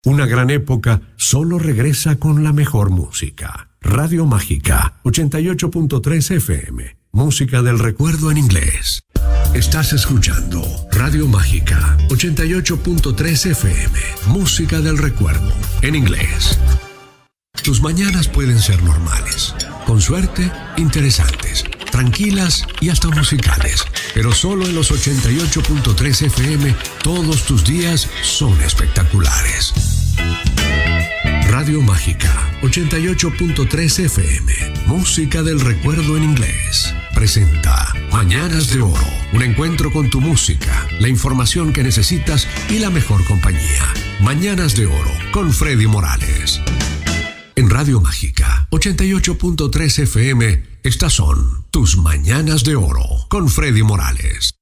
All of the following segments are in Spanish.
Una gran época solo regresa con la mejor música. Radio Mágica, 88.3 FM. Música del recuerdo en inglés. Estás escuchando Radio Mágica, 88.3 FM. Música del recuerdo en inglés. Tus mañanas pueden ser normales, con suerte, interesantes, tranquilas y hasta musicales. Pero solo en los 88.3 FM todos tus días son espectaculares. Radio Mágica, 88.3 FM. Música del recuerdo en inglés. Presenta Mañanas de Oro. Un encuentro con tu música, la información que necesitas y la mejor compañía. Mañanas de Oro con Freddy Morales. En Radio Mágica, 88.3 FM, estas son tus Mañanas de Oro con Freddy Morales.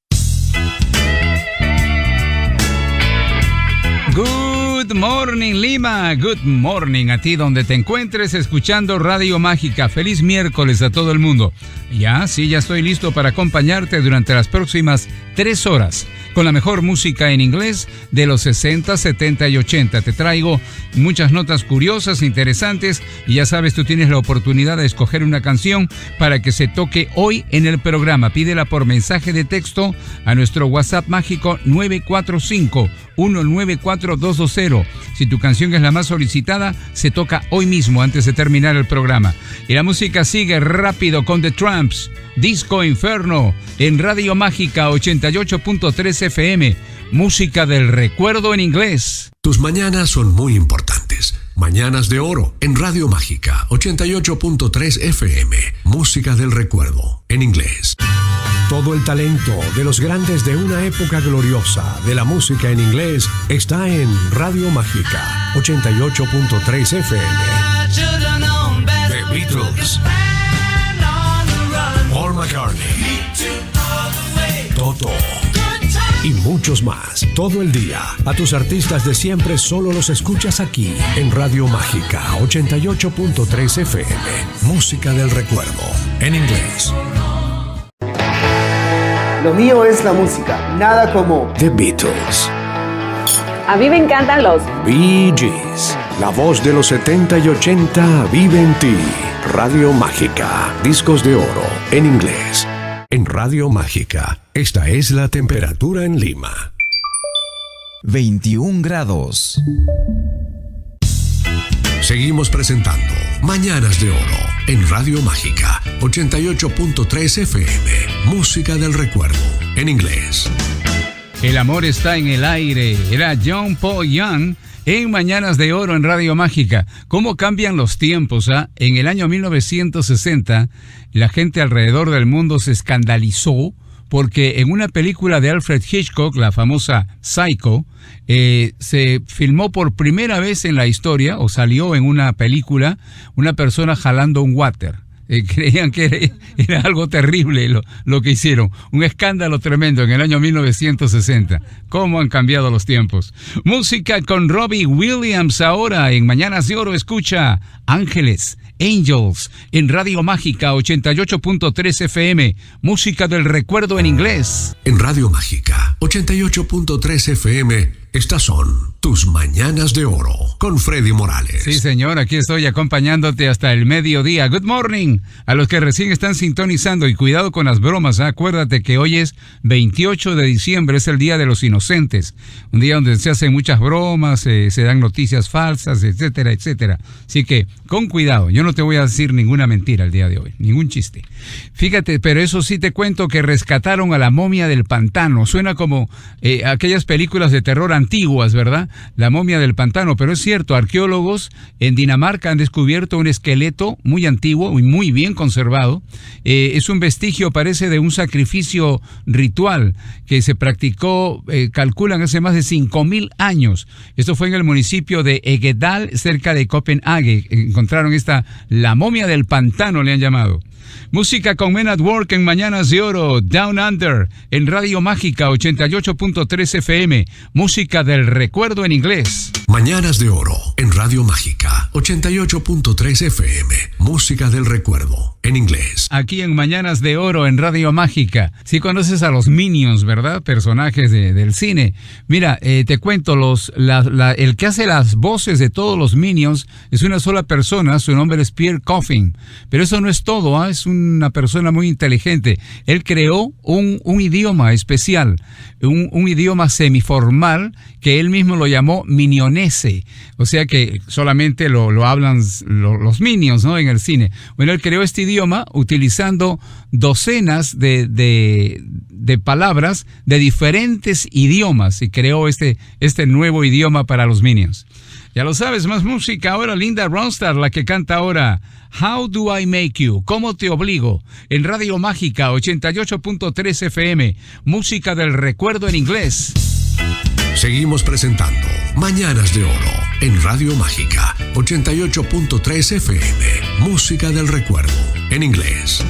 Good morning, Lima. Good morning a ti donde te encuentres escuchando Radio Mágica. Feliz miércoles a todo el mundo. Ya estoy listo para acompañarte durante las próximas 3 horas con la mejor música en inglés de los 60, 70 y 80. Te traigo muchas notas curiosas, interesantes, y ya sabes, tú tienes la oportunidad de escoger una canción para que se toque hoy en el programa. Pídela por mensaje de texto a nuestro WhatsApp mágico 945-194-220. Si tu canción es la más solicitada, se toca hoy mismo antes de terminar el programa. Y la música sigue rápido con The Tramps, Disco Inferno, en Radio Mágica 88.3 FM. Música del recuerdo en inglés. Tus mañanas son muy importantes. Mañanas de Oro en Radio Mágica 88.3 FM. Música del recuerdo en inglés. Todo el talento de los grandes de una época gloriosa de la música en inglés está en Radio Mágica 88.3 FM. The Beatles, Paul McCartney, Toto y muchos más. Todo el día. A tus artistas de siempre solo los escuchas aquí en Radio Mágica 88.3 FM. Música del recuerdo en inglés. Lo mío es la música, nada como The Beatles. A mí me encantan los Bee Gees. La voz de los 70 y 80 vive en ti. Radio Mágica, discos de oro en inglés. En Radio Mágica, esta es la temperatura en Lima. 21 grados. Seguimos presentando Mañanas de Oro en Radio Mágica 88.3 FM. Música del recuerdo en inglés. El amor está en el aire. Era John Paul Young en Mañanas de Oro en Radio Mágica. ¿Cómo cambian los tiempos? En el año 1960, la gente alrededor del mundo se escandalizó porque en una película de Alfred Hitchcock, la famosa Psycho, se filmó por primera vez en la historia, o salió en una película, una persona jalando un water. Creían que era algo terrible lo que hicieron. Un escándalo tremendo en el año 1960. ¿Cómo han cambiado los tiempos? Música con Robbie Williams ahora en Mañanas de Oro. Escucha Ángeles, Angels en Radio Mágica 88.3 FM. Música del recuerdo en inglés. En Radio Mágica 88.3 FM. Estas son tus Mañanas de Oro con Freddy Morales. Sí, señor, aquí estoy acompañándote hasta el mediodía. Good morning a los que recién están sintonizando y cuidado con las bromas. Acuérdate que hoy es 28 de diciembre, es el Día de los Inocentes. Un día donde se hacen muchas bromas, se dan noticias falsas, etcétera, etcétera. Así que con cuidado, yo no te voy a decir ninguna mentira el día de hoy, ningún chiste. Fíjate, pero eso sí te cuento que rescataron a la momia del pantano. Suena como aquellas películas de terror antiguas, ¿verdad? La momia del pantano, pero es cierto, arqueólogos en Dinamarca han descubierto un esqueleto muy antiguo y muy bien conservado. Es un vestigio, parece, de un sacrificio ritual que se practicó, calculan, hace más de 5,000 años. Esto fue en el municipio de Egedal, cerca de Copenhague. Encontraron la momia del pantano, le han llamado. Música con Men at Work en Mañanas de Oro, Down Under, en Radio Mágica 88.3 FM. Música del recuerdo en inglés. Mañanas de Oro en Radio Mágica 88.3 FM. Música del recuerdo en inglés. Aquí en Mañanas de Oro en Radio Mágica. Si conoces a los Minions, ¿verdad? Personajes del cine. Mira, te cuento, el que hace las voces de todos los Minions es una sola persona, su nombre es Pierre Coffin. Pero eso no es todo, es una persona muy inteligente. Él creó un idioma especial, un idioma semiformal que él mismo lo llamó minionese. O sea que solamente lo hablan los Minions, ¿no? En el cine. Bueno, él creó este idioma utilizando docenas de palabras de diferentes idiomas y creó este nuevo idioma para los Minions. Ya lo sabes, más música ahora. Linda Ronstadt, la que canta ahora How Do I Make You? ¿Cómo te obligo? En Radio Mágica 88.3 FM. Música del recuerdo en inglés. Seguimos presentando Mañanas de Oro en Radio Mágica 88.3 FM. Música del recuerdo en inglés.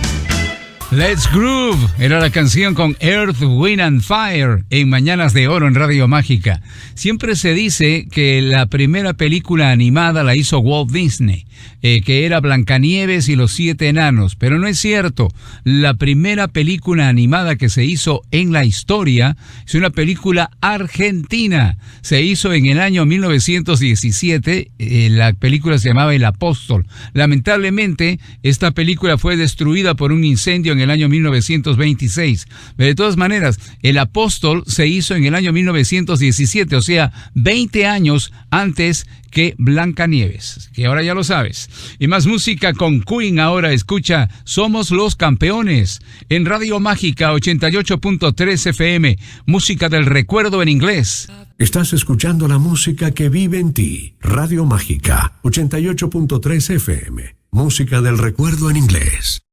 Let's Groove era la canción con Earth, Wind and Fire en Mañanas de Oro en Radio Mágica. Siempre se dice que la primera película animada la hizo Walt Disney, que era Blancanieves y los 7 enanos, pero no es cierto. La primera película animada que se hizo en la historia es una película argentina. Se hizo en el año 1917, la película se llamaba El Apóstol. Lamentablemente, esta película fue destruida por un incendio en el año 1926. Pero de todas maneras, El Apóstol se hizo en el año 1917, o sea, 20 años antes que Blancanieves, que ahora ya lo sabes. Y más música con Queen ahora. Escucha Somos los Campeones en Radio Mágica 88.3 FM. Música del recuerdo en inglés. Estás escuchando la música que vive en ti. Radio Mágica 88.3 FM. Música del recuerdo en inglés.